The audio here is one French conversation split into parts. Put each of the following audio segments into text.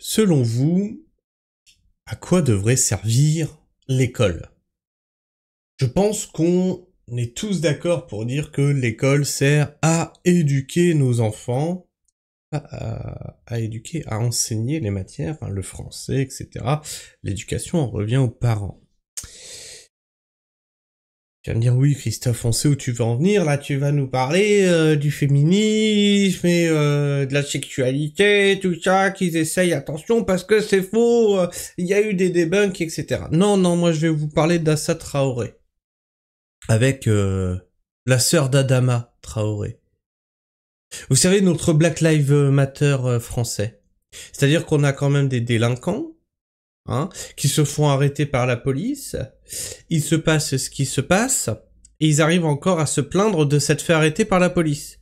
Selon vous, à quoi devrait servir l'école? Je pense qu'on est tous d'accord pour dire que l'école sert à éduquer nos enfants, à éduquer, à enseigner les matières, hein, le français, etc. L'éducation en revient aux parents. Tu vas me dire, oui, Christophe, on sait où tu veux en venir. Là, tu vas nous parler du féminisme et de la sexualité, tout ça, qu'ils essayent, attention, parce que c'est faux, il y a eu des debunks, etc. Non, non, moi, je vais vous parler d'Assa Traoré. Avec la sœur d'Adama Traoré. Vous savez, notre Black Lives Matter français. C'est-à-dire qu'on a quand même des délinquants, hein, qui se font arrêter par la police, il se passe ce qui se passe, et ils arrivent encore à se plaindre de s'être fait arrêter par la police.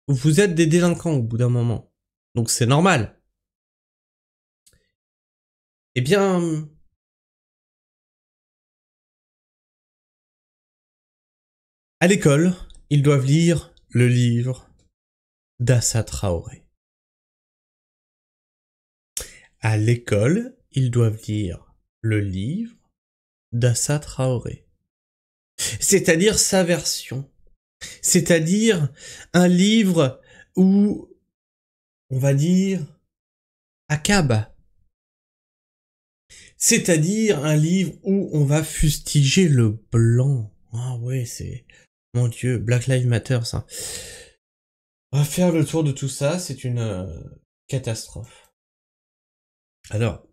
Vous êtes des délinquants au bout d'un moment. Donc c'est normal. Eh bien, à l'école, ils doivent lire le livre d'Assa Traoré. À l'école, ils doivent lire le livre d'Assa Traoré. C'est-à-dire sa version. C'est-à-dire un livre où, on va dire, Akab. C'est-à-dire un livre où on va fustiger le blanc. Ah ouais, c'est... Mon Dieu, Black Lives Matter, ça. On va faire le tour de tout ça, c'est une catastrophe. Alors,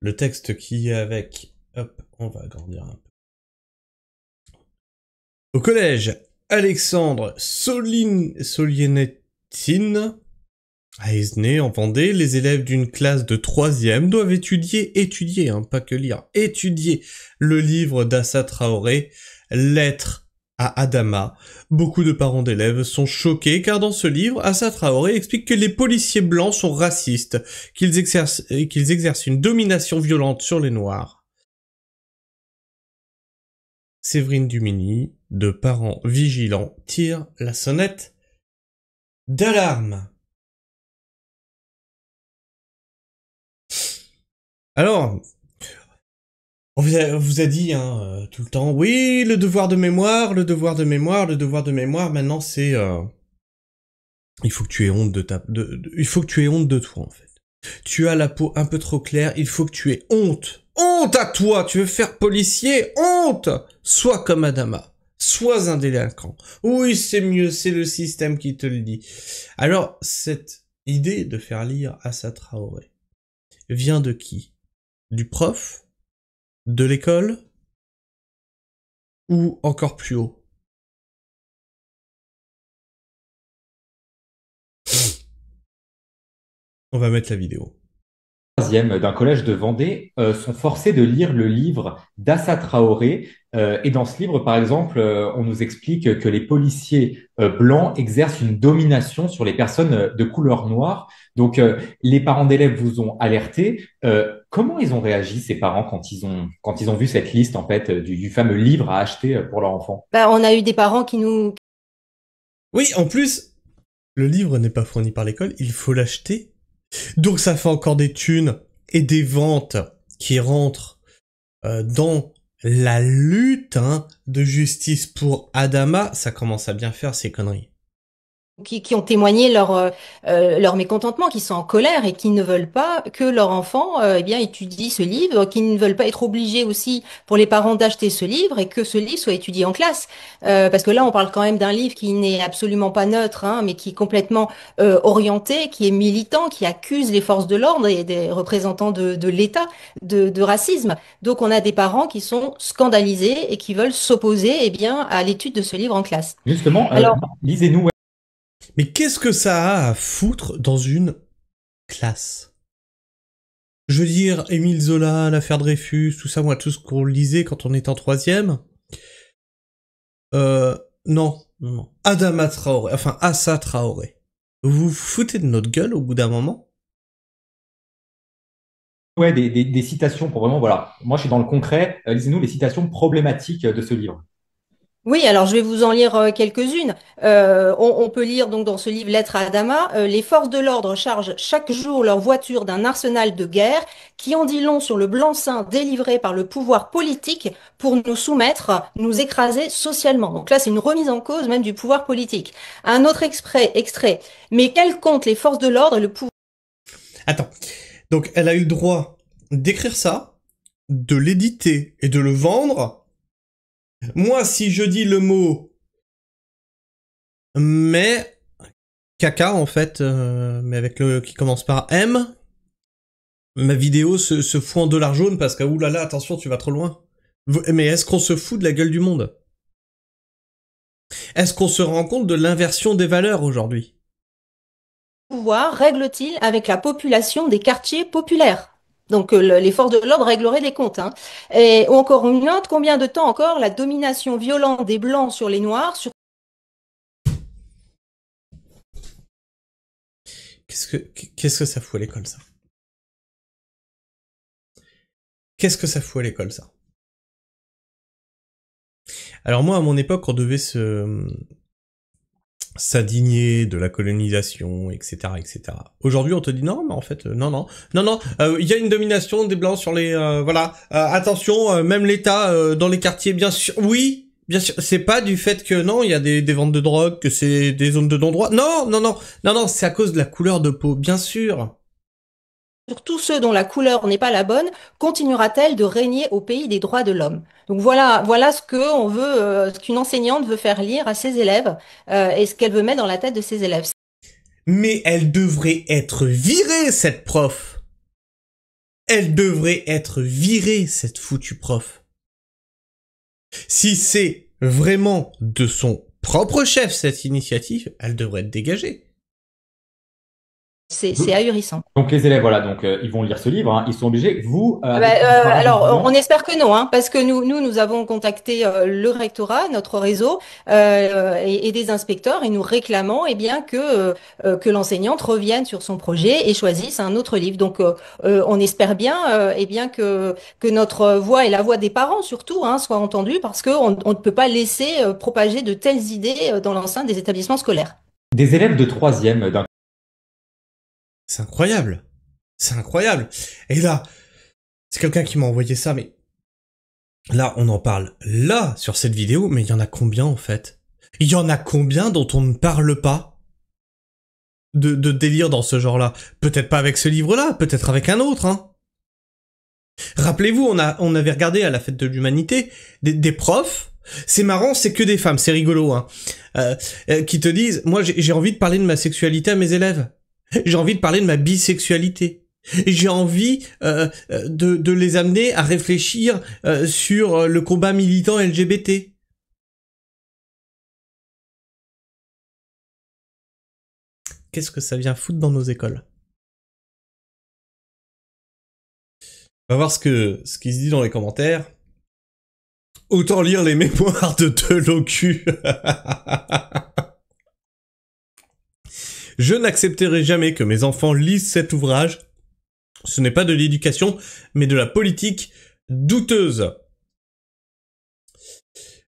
le texte qui est avec... Hop, on va agrandir un peu. Au collège, Alexandre Solienetine, à Aisne, en Vendée, les élèves d'une classe de 3e doivent étudier, hein, pas que lire, étudier le livre d'Assa Traoré, Lettres à Adama. Beaucoup de parents d'élèves sont choqués car dans ce livre, Assa Traoré explique que les policiers blancs sont racistes, qu'ils exercent une domination violente sur les noirs. Séverine Dumini, de parents vigilants, tire la sonnette d'alarme. Alors, on vous a dit hein, tout le temps, oui, le devoir de mémoire, maintenant c'est... il faut que tu aies honte il faut que tu aies honte de toi, en fait. Tu as la peau un peu trop claire, il faut que tu aies honte. Honte à toi, tu veux faire policier, honte. Sois comme Adama, sois un délinquant. Oui, c'est mieux, c'est le système qui te le dit. Alors, cette idée de faire lire Assa Traoré vient de qui? Du prof? De l'école? Ou encore plus haut? On va mettre la vidéo. D'un collège de Vendée sont forcés de lire le livre d'Assa Traoré. Et dans ce livre, par exemple, on nous explique que les policiers blancs exercent une domination sur les personnes de couleur noire. Donc, les parents d'élèves vous ont alerté. Comment ils ont réagi, ces parents, quand ils ont vu cette liste, en fait, du fameux livre à acheter pour leur enfant? Bah, on a eu des parents qui nous... Oui, en plus, le livre n'est pas fourni par l'école, il faut l'acheter. Donc ça fait encore des thunes et des ventes qui rentrent dans la lutte de justice pour Adama. Ça commence à bien faire ces conneries. qui ont témoigné leur mécontentement, qui sont en colère et qui ne veulent pas que leur enfant eh bien étudie ce livre, qui ne veulent pas être obligés aussi pour les parents d'acheter ce livre et que ce livre soit étudié en classe. Parce que là, on parle quand même d'un livre qui n'est absolument pas neutre, hein, mais qui est complètement orienté, qui est militant, qui accuse les forces de l'ordre et des représentants de l'État de racisme. Donc, on a des parents qui sont scandalisés et qui veulent s'opposer eh bien à l'étude de ce livre en classe. Justement, Alors, lisez-nous. Mais qu'est-ce que ça a à foutre dans une classe? Je veux dire, Émile Zola, l'affaire Dreyfus, tout ça, moi, tout ce qu'on lisait quand on était en 3e. Non, non. Adama Traoré, enfin Assa Traoré. Vous vous foutez de notre gueule au bout d'un moment? Ouais, des citations pour vraiment, voilà. Moi, je suis dans le concret. Lisez-nous les citations problématiques de ce livre. Oui, alors je vais vous en lire quelques-unes. On peut lire donc dans ce livre Lettre à Adama, les forces de l'ordre chargent chaque jour leur voiture d'un arsenal de guerre qui en dit long sur le blanc-seing délivré par le pouvoir politique pour nous soumettre, nous écraser socialement. Donc là, c'est une remise en cause même du pouvoir politique. Un autre extrait. Mais quel compte les forces de l'ordre et le pouvoir? Attends. Donc, elle a eu le droit d'écrire ça, de l'éditer et de le vendre. Moi, si je dis le mot mais caca en fait, mais avec le qui commence par M, ma vidéo se fout en dollar jaune parce que oulala, attention, tu vas trop loin. Mais est-ce qu'on se fout de la gueule du monde? Est-ce qu'on se rend compte de l'inversion des valeurs aujourd'hui? Pouvoir règle-t-il avec la population des quartiers populaires? Donc les forces de l'ordre régleraient des comptes, hein. Et ou encore une autre, combien de temps encore la domination violente des Blancs sur les Noirs, Qu'est-ce que ça fout à l'école ça? Qu'est-ce que ça fout à l'école ça? Alors moi à mon époque on devait s'indigner de la colonisation, etc., etc. Aujourd'hui, on te dit non, mais en fait, non. Il y a une domination des blancs sur les, voilà. Attention, même l'État dans les quartiers, bien sûr. Oui, bien sûr. C'est pas du fait que non, il y a des ventes de drogue, que c'est des zones de non-droit. Non. C'est à cause de la couleur de peau, bien sûr. sur tous ceux dont la couleur n'est pas la bonne, continuera-t-elle de régner au pays des droits de l'homme? Donc voilà ce que on veut, ce qu'une enseignante veut faire lire à ses élèves et ce qu'elle veut mettre dans la tête de ses élèves. Mais elle devrait être virée, cette prof. Elle devrait être virée, cette foutue prof. Si c'est vraiment de son propre chef, cette initiative, elle devrait être dégagée. C'est ahurissant. Donc les élèves, voilà, donc ils vont lire ce livre, hein, ils sont obligés. Vous, Ah bah, avec vos alors, on parents, espère que non, hein, parce que nous avons contacté le rectorat, notre réseau, et des inspecteurs, et nous réclamons, eh bien, que l'enseignante revienne sur son projet et choisisse un autre livre. Donc, on espère bien, eh bien, que notre voix et la voix des parents, surtout, hein, soient entendues, parce on ne peut pas laisser propager de telles idées dans l'enceinte des établissements scolaires. des élèves de troisième d'un. C'est incroyable. C'est incroyable. Et là, c'est quelqu'un qui m'a envoyé ça, mais là, on en parle là, sur cette vidéo, mais il y en a combien en fait? Il y en a combien dont on ne parle pas de délire dans ce genre-là? Peut-être pas avec ce livre-là, peut-être avec un autre, hein. Rappelez-vous, on avait regardé à la fête de l'humanité des profs. C'est marrant, c'est que des femmes, c'est rigolo, hein. Qui te disent, moi j'ai envie de parler de ma sexualité à mes élèves. J'ai envie de parler de ma bisexualité. J'ai envie de les amener à réfléchir sur le combat militant LGBT. Qu'est-ce que ça vient foutre dans nos écoles? On va voir ce qui se dit dans les commentaires. Autant lire les mémoires de Delocu. Je n'accepterai jamais que mes enfants lisent cet ouvrage. Ce n'est pas de l'éducation, mais de la politique douteuse.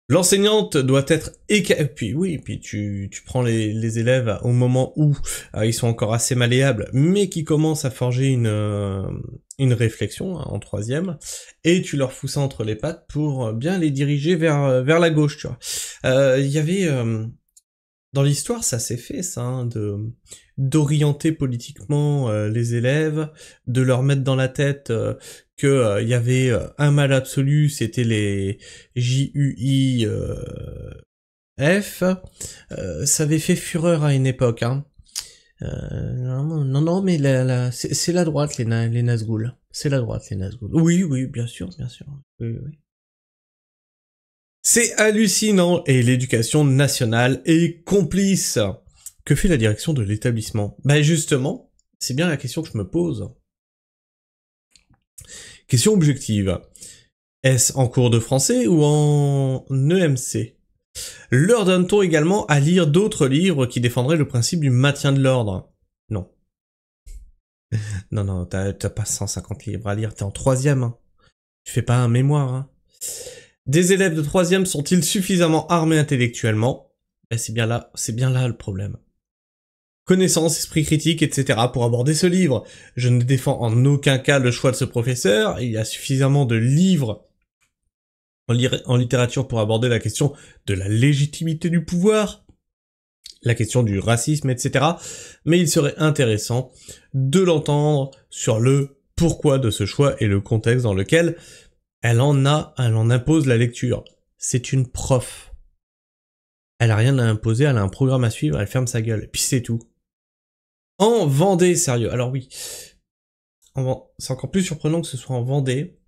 L'enseignante doit être puis tu prends les élèves au moment où ils sont encore assez malléables, mais qui commencent à forger une réflexion, hein, en troisième, et tu leur fous ça entre les pattes pour bien les diriger vers la gauche, tu vois. Il y avait dans l'histoire, ça s'est fait, ça, hein, d'orienter politiquement les élèves, de leur mettre dans la tête que y avait un mal absolu, c'était les JUIF. Ça avait fait fureur à une époque, hein. Non, mais c'est la droite, les Nazgûl. C'est la droite, les Nazgûl. Oui, bien sûr. Oui. C'est hallucinant, et l'éducation nationale est complice. Que fait la direction de l'établissement? Bah justement, c'est bien la question que je me pose. Question objective. Est-ce en cours de français ou en EMC? Leur donne-t-on également à lire d'autres livres qui défendraient le principe du maintien de l'ordre? Non. Non, t'as pas 150 livres à lire, t'es en troisième, hein. Tu fais pas un mémoire, hein. Des élèves de 3e sont-ils suffisamment armés intellectuellement? Ben, c'est bien là le problème. Connaissance, esprit critique, etc. pour aborder ce livre. Je ne défends en aucun cas le choix de ce professeur. Il y a suffisamment de livres en littérature pour aborder la question de la légitimité du pouvoir, la question du racisme, etc. Mais il serait intéressant de l'entendre sur le pourquoi de ce choix et le contexte dans lequel elle en impose la lecture. C'est une prof. Elle a rien à imposer, elle a un programme à suivre, elle ferme sa gueule. Et puis c'est tout. En Vendée, sérieux. Alors oui, c'est encore plus surprenant que ce soit en Vendée.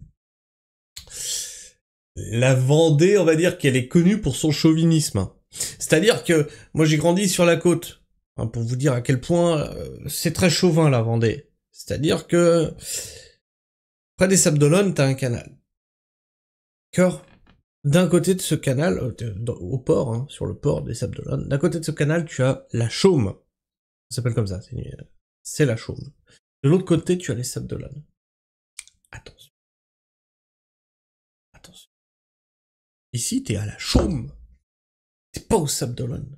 La Vendée, on va dire qu'elle est connue pour son chauvinisme. C'est-à-dire que moi j'ai grandi sur la côte, hein, pour vous dire à quel point c'est très chauvin la Vendée. C'est-à-dire que près des Sables d'Olonne, t'as un canal. D'accord ? D'un côté de ce canal, au port, hein, sur le port des Sables d'Olonne, d'un côté de ce canal, tu as la Chaume. Ça s'appelle comme ça, c'est la Chaume. De l'autre côté, tu as les Sables d'Olonne. Attention. Attention. Ici, t'es à la Chaume. T'es pas aux Sables d'Olonne.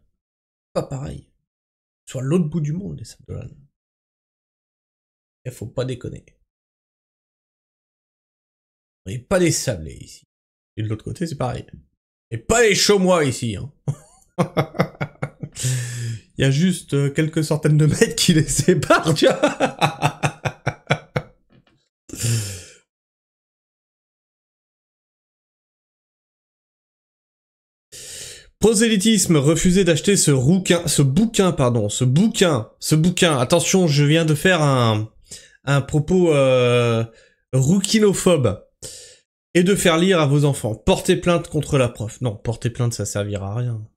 Pas pareil. Sur l'autre bout du monde, les Sables d'Olonne. Il faut pas déconner. Et pas les sablés ici. Et de l'autre côté, c'est pareil. Et pas les chaumois ici, hein. Il y a juste quelques centaines de mètres qui les séparent, tu vois. Prosélytisme, refuser d'acheter ce bouquin. Attention, je viens de faire un propos rouquinophobe. Et de faire lire à vos enfants. Portez plainte contre la prof. Non, porter plainte, ça servira à rien.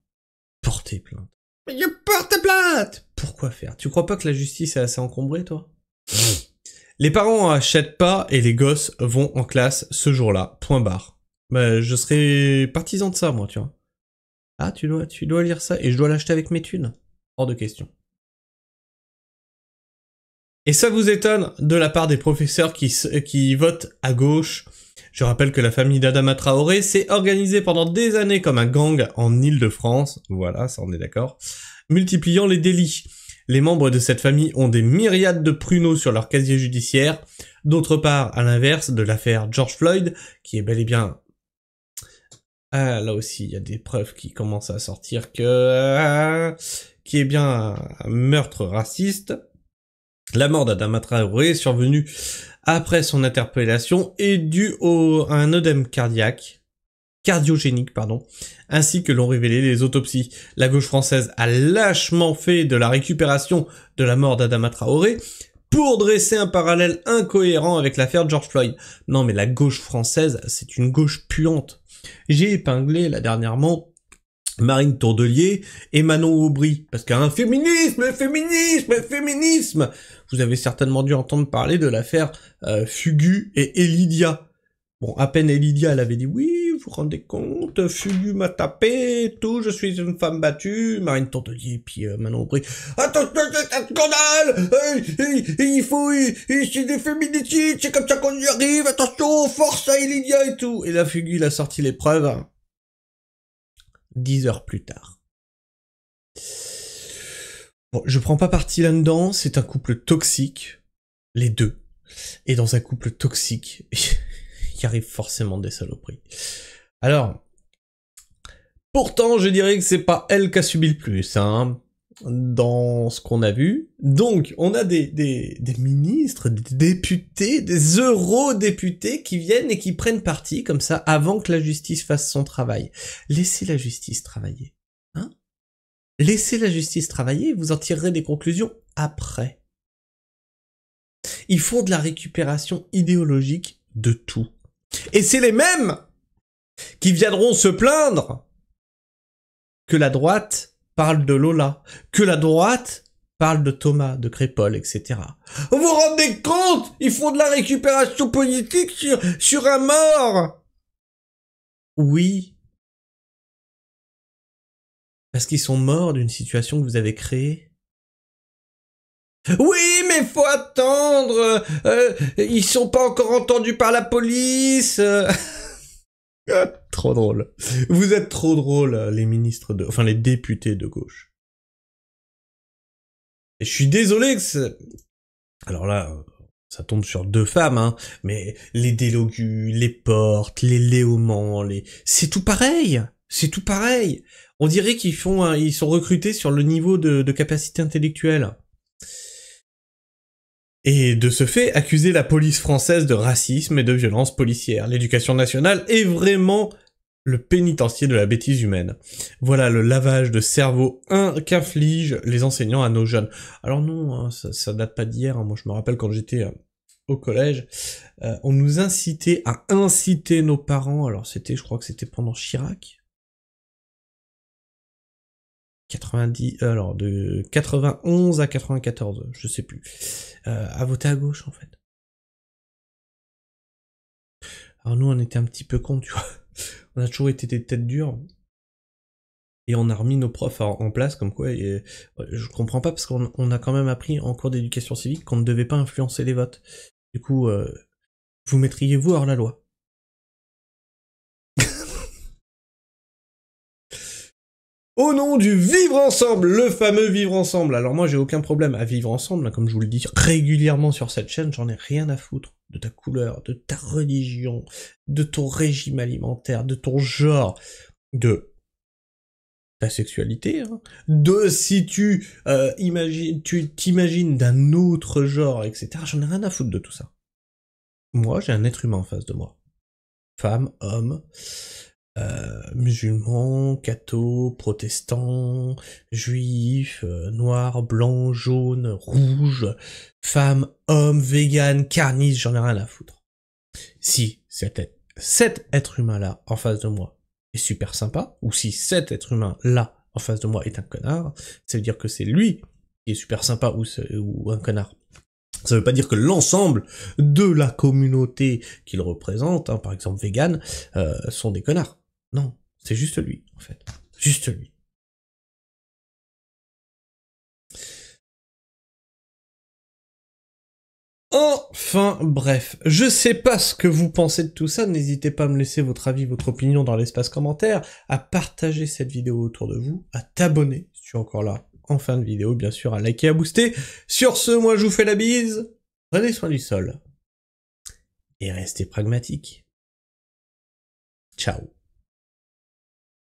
Portez plainte. Mais je porte plainte! Pourquoi faire? Tu crois pas que la justice est assez encombrée, toi? Les parents achètent pas et les gosses vont en classe ce jour-là. Point barre. Bah, je serais partisan de ça, moi, tu vois. Ah, tu dois lire ça et je dois l'acheter avec mes thunes. Hors de question. Et ça vous étonne de la part des professeurs qui votent à gauche. Je rappelle que la famille d'Adama Traoré s'est organisée pendant des années comme un gang en Île-de-France. Voilà, ça on est d'accord. Multipliant les délits. Les membres de cette famille ont des myriades de pruneaux sur leur casier judiciaire. D'autre part, à l'inverse de l'affaire George Floyd, qui est bel et bien... Ah, là aussi, il y a des preuves qui commencent à sortir que... qui est bien un meurtre raciste. La mort d'Adama Traoré, survenue après son interpellation, est due à un œdème cardiogénique, ainsi que l'ont révélé les autopsies. La gauche française a lâchement fait de la récupération de la mort d'Adama Traoré pour dresser un parallèle incohérent avec l'affaire George Floyd. Non mais la gauche française, c'est une gauche puante. J'ai épinglé là dernièrement Marine Tourdelier et Manon Aubry, parce qu'un féminisme. Vous avez certainement dû entendre parler de l'affaire Fugu et Elidia. Bon, à peine Elidia, elle avait dit oui, vous vous rendez compte, Fugu m'a tapé, tout, je suis une femme battue. Marine Tourdelier et puis Manon Aubry. Attention, c'est un scandale. C'est des féminicides, c'est comme ça qu'on y arrive. Attention, force à Elidia et tout. Et là, Fugu, il a sorti les preuves. 10 heures plus tard. Bon, je prends pas parti là-dedans, c'est un couple toxique, les deux. Et dans un couple toxique, il arrive forcément des saloperies. Alors, pourtant, je dirais que c'est pas elle qui a subi le plus, hein, dans ce qu'on a vu. Donc, on a des ministres, des députés, des eurodéputés qui viennent et qui prennent parti comme ça avant que la justice fasse son travail. Laissez la justice travailler, hein? Laissez la justice travailler, vous en tirerez des conclusions après. Ils font de la récupération idéologique de tout. Et c'est les mêmes qui viendront se plaindre que la droite parle de Lola, que la droite parle de Thomas, de Crépol, etc. Vous vous rendez compte? Ils font de la récupération politique sur un mort. Oui. Parce qu'ils sont morts d'une situation que vous avez créée. Oui, mais faut attendre. Ils sont pas encore entendus par la police. Trop drôle. Vous êtes trop drôles, les ministres de... Enfin, les députés de gauche. Et je suis désolé que c'est... Alors là, ça tombe sur deux femmes, hein, mais les Délogus, les Portes, les Léaumont, les... C'est tout pareil. C'est tout pareil. On dirait qu'ils font, ils sont recrutés sur le niveau de capacité intellectuelle. Et de ce fait, accuser la police française de racisme et de violence policière. L'éducation nationale est vraiment le pénitencier de la bêtise humaine. Voilà le lavage de cerveau qu'infligent les enseignants à nos jeunes. Alors non, hein, ça date pas d'hier. Hein. Moi, je me rappelle quand j'étais au collège, on nous incitait à inciter nos parents. Alors je crois que c'était pendant Chirac. 90, alors de 91 à 94, je sais plus, à voter à gauche en fait. Alors nous on était un petit peu cons, tu vois, on a toujours été des têtes dures, et on a remis nos profs en place comme quoi, et je comprends pas parce qu'on a quand même appris en cours d'éducation civique qu'on ne devait pas influencer les votes. Du coup, vous mettriez-vous hors la loi? Au nom du vivre ensemble, le fameux vivre ensemble. Alors moi j'ai aucun problème à vivre ensemble, comme je vous le dis régulièrement sur cette chaîne, j'en ai rien à foutre de ta couleur, de ta religion, de ton régime alimentaire, de ton genre, de ta sexualité, hein, de si tu t'imagines d'un autre genre, etc. J'en ai rien à foutre de tout ça. Moi j'ai un être humain en face de moi. Femme, homme, musulmans, cathos, protestants, juifs, noirs, blancs, jaunes, rouges, femmes, hommes, véganes, carnistes, j'en ai rien à foutre. Si cet être humain-là en face de moi est super sympa, ou si cet être humain-là en face de moi est un connard, ça veut dire que c'est lui qui est super sympa ou un connard. Ça veut pas dire que l'ensemble de la communauté qu'il représente, hein, par exemple vegan, sont des connards. Non, c'est juste lui, en fait. Juste lui. Enfin, bref. Je sais pas ce que vous pensez de tout ça, n'hésitez pas à me laisser votre avis, votre opinion dans l'espace commentaire, à partager cette vidéo autour de vous, à t'abonner, si tu es encore là, en fin de vidéo, bien sûr, à liker, à booster. Sur ce, moi je vous fais la bise, prenez soin du sol, et restez pragmatiques. Ciao.